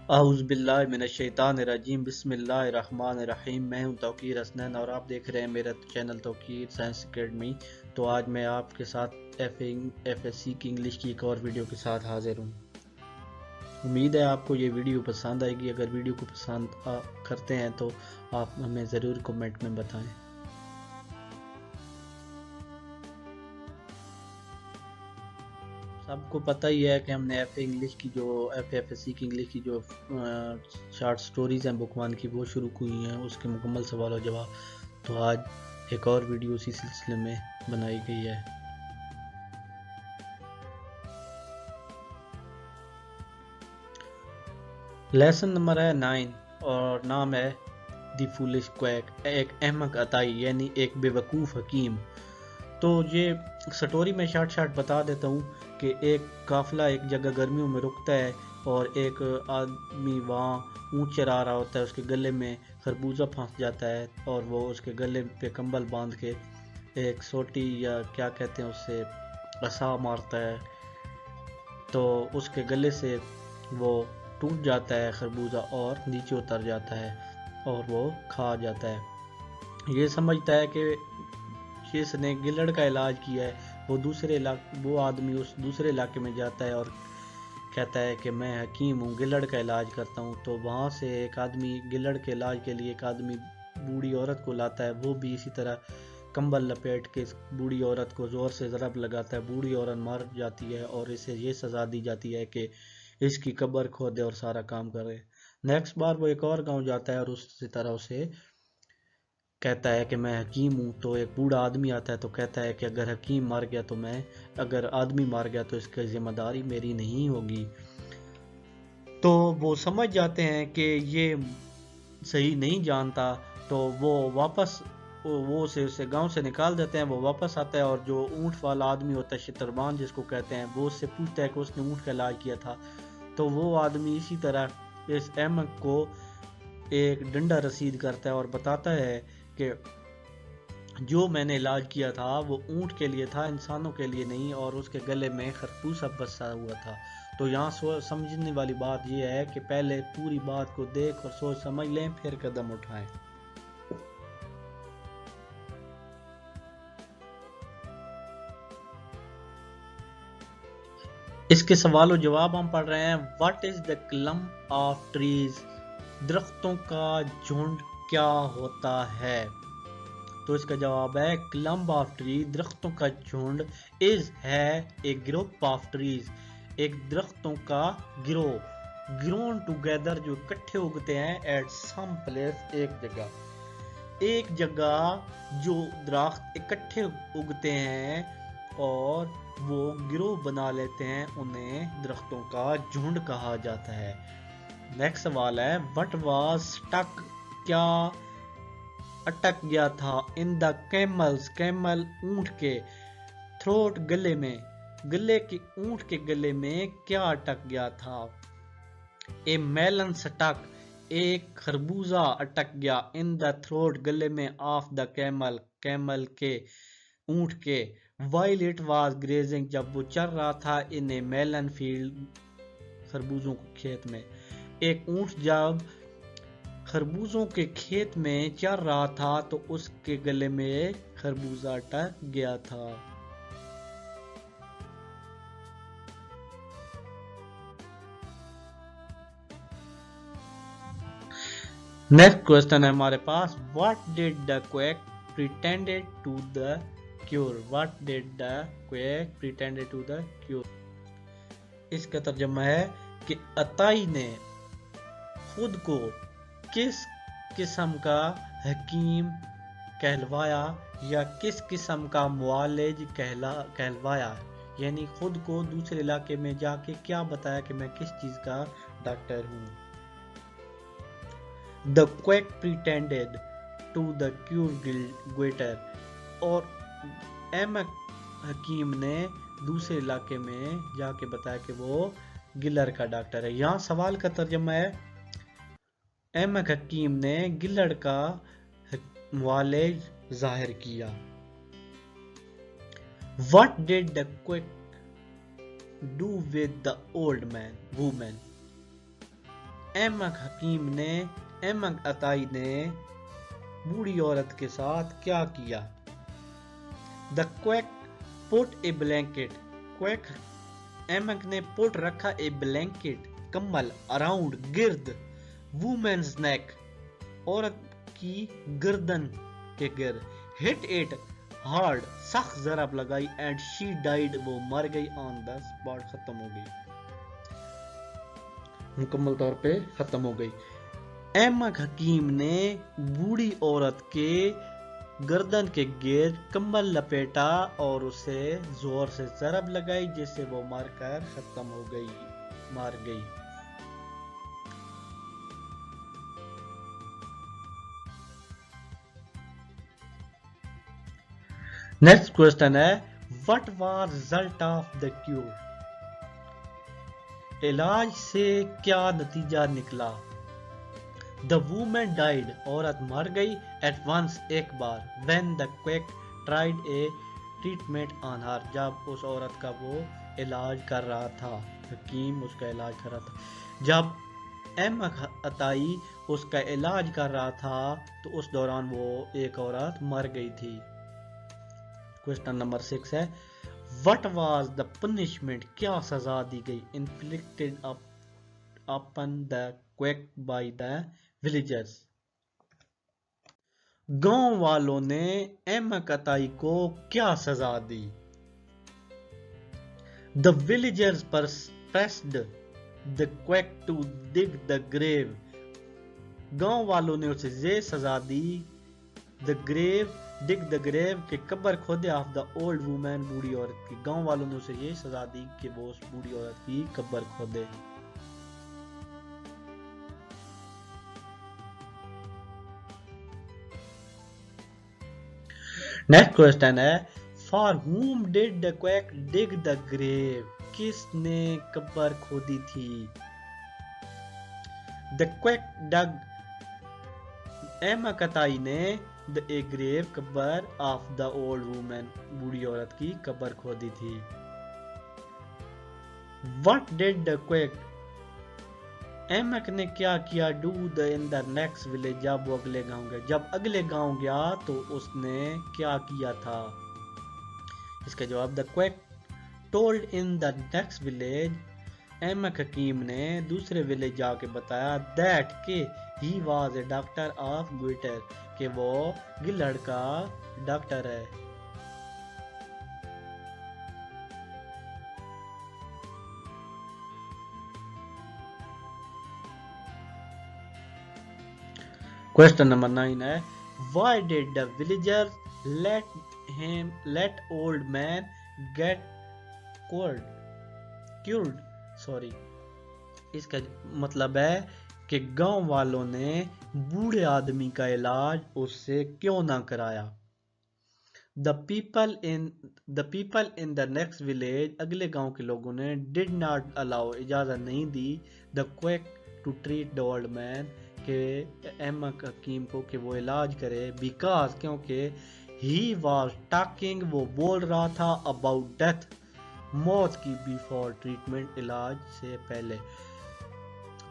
اعوذ باللہ من الشیطان الرجیم بسم اللہ الرحمن الرحیم۔ میں ہوں توقیر حسنین اور آپ دیکھ رہے ہیں میرا چینل توقیر سائنس اکیڈمی۔ تو آج میں آپ کے ساتھ ایف ایس سی کی انگلش کی ایک اور ویڈیو کے ساتھ حاضر ہوں۔ امید ہے آپ کو یہ ویڈیو پسند آئے گی۔ اگر ویڈیو کو پسند کرتے ہیں تو آپ ہمیں ضرور کمنٹ میں بتائیں۔ سب کو پتہ ہی ہے کہ ہم نے ایف ایس سی کی انگلش کی جو شارٹ سٹوریز ہیں بک 1 کی وہ شروع ہوئی ہیں، اس کے مکمل سوال و جواب۔ تو آج ایک اور ویڈیو اسی سلسلے میں بنائی گئی ہے۔ لیسن نمبر ہے 9 اور نام ہے دی فولش کویک، ایک احمق عطائی یعنی ایک بے وقوف حکیم۔ تو یہ سٹوری میں شارٹ بتا دیتا ہوں کہ ایک قافلہ ایک جگہ گرمیوں میں رکتا ہے اور ایک آدمی وہاں اونٹ چرا رہا ہوتا ہے، اس کے گلے میں خربوزہ پھنس جاتا ہے اور وہ اس کے گلے پہ کمبل باندھ کے ایک سوٹی یا کیا کہتے ہیں اس سے عصا مارتا ہے، تو اس کے گلے سے وہ ٹوٹ جاتا ہے خربوزہ اور نیچے اتر جاتا ہے اور وہ کھا جاتا ہے۔ یہ سمجھتا ہے کہ اس نے گلڑ کا علاج کیا ہے۔ وہ آدمی اس دوسرے علاقے میں جاتا ہے اور کہتا ہے کہ میں حکیم ہوں، گلڑ کا علاج کرتا ہوں۔ تو وہاں سے ایک آدمی گلڑ کے علاج کے لیے ایک آدمی بوڑھی عورت کو لاتا ہے، وہ بھی اسی طرح کمبل لپیٹ کے اس بوڑھی عورت کو زور سے ضرب لگاتا ہے، بوڑھی عورت مر جاتی ہے اور اسے یہ سزا دی جاتی ہے کہ اس کی قبر کھودے اور سارا کام کرے۔ نیکسٹ بار وہ ایک اور گاؤں جاتا ہے اور اسی طرح اسے کہتا ہے کہ میں حکیم ہوں۔ تو ایک بوڑھا آدمی آتا ہے تو کہتا ہے کہ اگر حکیم مار گیا تو اگر آدمی مار گیا تو اس کی ذمہ داری میری نہیں ہوگی۔ تو وہ سمجھ جاتے ہیں کہ یہ صحیح نہیں جانتا، تو وہ اسے گاؤں سے نکال دیتے ہیں۔ وہ واپس آتا ہے اور جو اونٹ والا آدمی ہوتا ہے، شتربان جس کو کہتے ہیں، وہ اس سے پوچھتا ہے کہ اس نے اونٹ کا علاج کیا تھا۔ تو وہ آدمی اسی طرح اس احمق کو ایک ڈنڈا رسید کرتا ہے اور بتاتا ہے کہ جو میں نے علاج کیا تھا وہ اونٹ کے لیے تھا، انسانوں کے لیے نہیں، اور اس کے گلے میں خربوزہ پھنسا ہوا تھا۔ تو یہاں سمجھنے والی بات یہ ہے کہ پہلے پوری بات کو دیکھ اور سوچ سمجھ لیں، پھر قدم اٹھائیں۔ اس کے سوال و جواب ہم پڑھ رہے ہیں۔ What is the clump of trees? درختوں کا جھنڈ کیا ہوتا ہے؟ تو اس کا جواب ہے کلمب آف ٹری، درختوں کا جھنڈ، از ہے اے گروپ آف ٹریز، ایک درختوں کا گروہ، گرون ٹوگیدر جو اکٹھے اگتے ہیں، ایٹ سم پلیس ایک جگہ جو درخت اکٹھے اگتے ہیں اور وہ گروہ بنا لیتے ہیں، انہیں درختوں کا جھنڈ کہا جاتا ہے۔ نیکسٹ سوال ہے وٹ واز سٹک، کیا اٹک گیا تھا، ان دا کیملز، کیمل اونٹ کے، تھروٹ گلے میں، اونٹ کے گلے میں کیا اٹک گیا تھا؟ اے میلن سٹک، ایک خربوزہ اٹک گیا، ان دا تھروٹ گلے میں، آف دا کیمل، کیمل کے، اونٹ کے، وائل اٹ واز گریزنگ، جب وہ چر رہا تھا، ان اے میلن فیلڈ، خربوزوں کے کھیت میں۔ ایک اونٹ جب خربوزوں کے کھیت میں چر رہا تھا تو اس کے گلے میں خربوزہ اٹک گیا تھا۔ نیکسٹ کوسٹن ہے ہمارے پاس، what did the quack pretended to the cure? What did the quack pretended to the cure? اس کا ترجمہ ہے کہ عطائی نے خود کو کس قسم کا حکیم کہلوایا یا کس قسم کا معالج کہلوایا، یعنی خود کو دوسرے علاقے میں جا کے کیا بتایا کہ میں کس چیز کا ڈاکٹر ہوں۔ The quack pretended to the cure greater، اور احمق حکیم نے دوسرے علاقے میں جا کے بتایا کہ وہ گلر کا ڈاکٹر ہے۔ یہاں سوال کا ترجمہ ہے احمق حکیم نے گلڑ کا معالج ظاہر کیا۔ What did the quack do with the old woman؟ احمق عطائی نے بوڑھی عورت کے ساتھ کیا کیا؟ The quack put a blanket. quack احمق نے put رکھا a blanket کمبل around گرد woman's neck عورت کی گردن کے گرد hit it hard سخت ضرب لگائی and she died وہ مر گئی on the spot ختم ہو گئی مکمل طور پہ ختم ہو گئی. احمق حکیم نے بوڑھی عورت کے گردن کے گرد کمبل لپیٹا اور اسے زور سے ضرب لگائی جس سے وہ مر کر ختم ہو گئی مر گئی. نیکسٹ کوسچن ہے what was result of the cure؟ علاج سے کیا نتیجہ نکلا؟ The woman died عورت مر گئی at once ایک بار when the quack tried a treatment on her جب اس عورت کا وہ علاج کر رہا تھا حکیم اس کا علاج کر رہا تھا جب احمق عطائی اس کا علاج کر رہا تھا تو اس دوران وہ ایک عورت مر گئی تھی. کوسچن نمبر 6 ہے what was the punishment کیا سزا دی گئی inflicted upon the quack by the villagers؟ گاؤں والوں نے احمق عطائی کو کیا سزا دی؟ The villagers pressed the quack to dig the grave گاؤں والوں نے اسے یہ سزا دی dig the grave کہ قبر کھودے of the old woman بوڑھی عورت کی گاؤں والوں نے اسے یہ سزا دی کہ وہ اس بوڑھی عورت کی قبر کھودے. نیکسٹ کوسچن ہے for whom did the quack dig the grave کس نے قبر کھودی تھی؟ The quack dug احمق عطائی نے a grave قبر of the old woman بوڑھی عورت کی قبر کھودی تھی. What did the quack احمق نے کیا کیا do in the next village جب وہ اگلے گاؤں گیا جب اگلے گاؤں گیا تو اس نے کیا کیا تھا؟ اس کا جواب the quack told in the next village احمق حکیم نے دوسرے ولیج جا کے بتایا that کہ he was a doctor of goiter کہ وہ گلہڑ کا ڈاکٹر ہے. کوسچن نمبر 9 ہے why did the villagers let old man get cured اس کا مطلب ہے کہ گاؤں والوں نے بوڑھے آدمی کا علاج اس سے کیوں نہ کرایا؟ The people in the next village اگلے گاؤں کے لوگوں نے did not allow اجازت نہیں دی the quack to treat the old man کہ احمق حکیم کو کہ وہ علاج کرے because کیونکہ he was talking وہ بول رہا تھا about death موت کی before treatment علاج سے پہلے.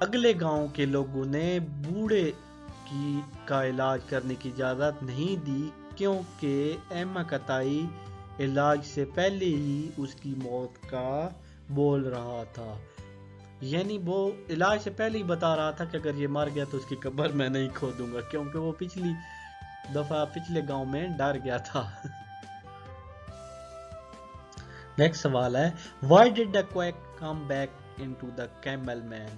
اگلے گاؤں کے لوگوں نے بوڑھے کا علاج کرنے کی اجازت نہیں دی کیونکہ احمق عطائی علاج سے پہلے ہی اس کی موت کا بول رہا تھا یعنی وہ علاج سے پہلے ہی بتا رہا تھا کہ اگر یہ مر گیا تو اس کی قبر میں نہیں کھودوں گا کیونکہ وہ پچھلی دفعہ پچھلے گاؤں میں ڈر گیا تھا. نیکسٹ سوال ہے why did the quack come back into the camel man؟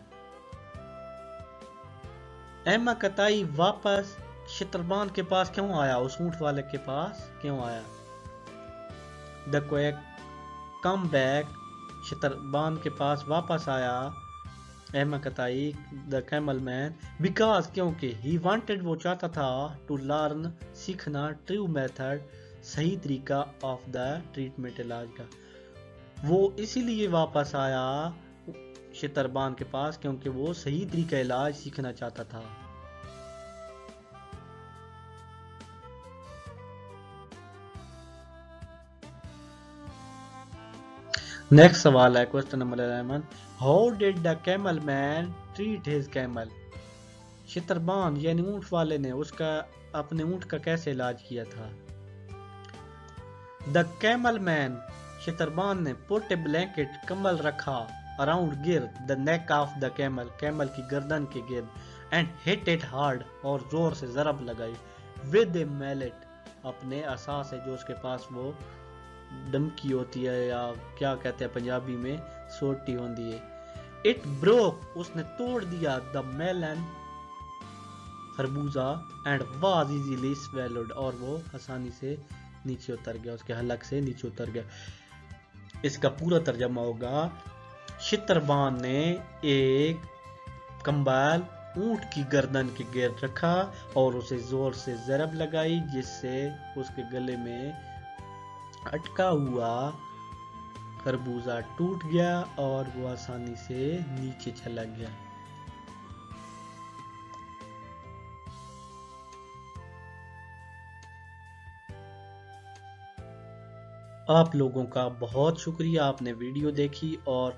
احمق عطائی واپس شتربان کے پاس کیوں آیا اس اونٹ والے کے پاس کیوں آیا؟ The quack come back شتربان کے پاس واپس آیا احمق عطائی the camel man because کیونکہ he wanted وہ چاہتا تھا to learn سیکھنا true method صحیح طریقہ of the treatment علاج کا. وہ اسی لیے واپس آیا شتربان کے پاس کیونکہ وہ صحیح طریقہ علاج سیکھنا چاہتا تھا. نیکسٹ سوال ہے question number 11 how did the camel man treat his camel. شتربان یعنی اونٹ والے نے اس کا اپنے اونٹ کا کیسے علاج کیا تھا. The camel man, شتربان نے put a blanket کمبل رکھا around گرد the neck of the camel, camel کی گردن کے گرد and hit it hard اور زور سے ضرب لگائی with a mallet, اپنے عصا سے جو اس کے پاس وہ ڈمکی ہوتی ہے یا کیا کہتے ہیں پنجابی میں سوٹی ہوندی ہے. It broke, اس نے توڑ دیا the melon, خربوزہ and was easily swallowed, اور وہ آسانی سے نیچے اتر گیا, اس کے حلق سے نیچے اتر گیا. اس کا پورا ترجمہ ہوگا شتربان نے ایک کمبل اونٹ کی گردن کے گرد رکھا اور اسے زور سے ضرب لگائی جس سے اس کے گلے میں اٹکا ہوا خربوزہ ٹوٹ گیا اور وہ آسانی سے نیچے چلا گیا. آپ لوگوں کا بہت شکریہ, آپ نے ویڈیو دیکھی اور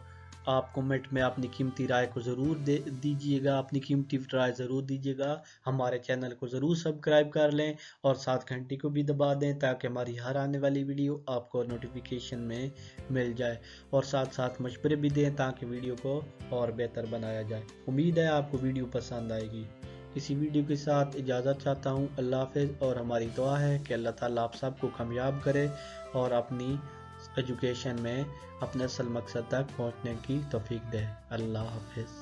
آپ کمنٹ میں اپنی قیمتی رائے کو ضرور دیجیے گا, اپنی قیمتی رائے ضرور دیجیے گا. ہمارے چینل کو ضرور سبسکرائب کر لیں اور ساتھ گھنٹی کو بھی دبا دیں تاکہ ہماری ہر آنے والی ویڈیو آپ کو نوٹیفیکیشن میں مل جائے, اور ساتھ ساتھ مشورے بھی دیں تاکہ ویڈیو کو اور بہتر بنایا جائے. امید ہے آپ کو ویڈیو پسند آئے گی. اسی ویڈیو کے ساتھ اجازت چاہتا ہوں. اللہ حافظ, اور ہماری دعا ہے کہ اللہ تعالیٰ آپ سب کو کامیاب کرے اور اپنی ایجوکیشن میں اپنے اصل مقصد تک پہنچنے کی توفیق دے. اللہ حافظ.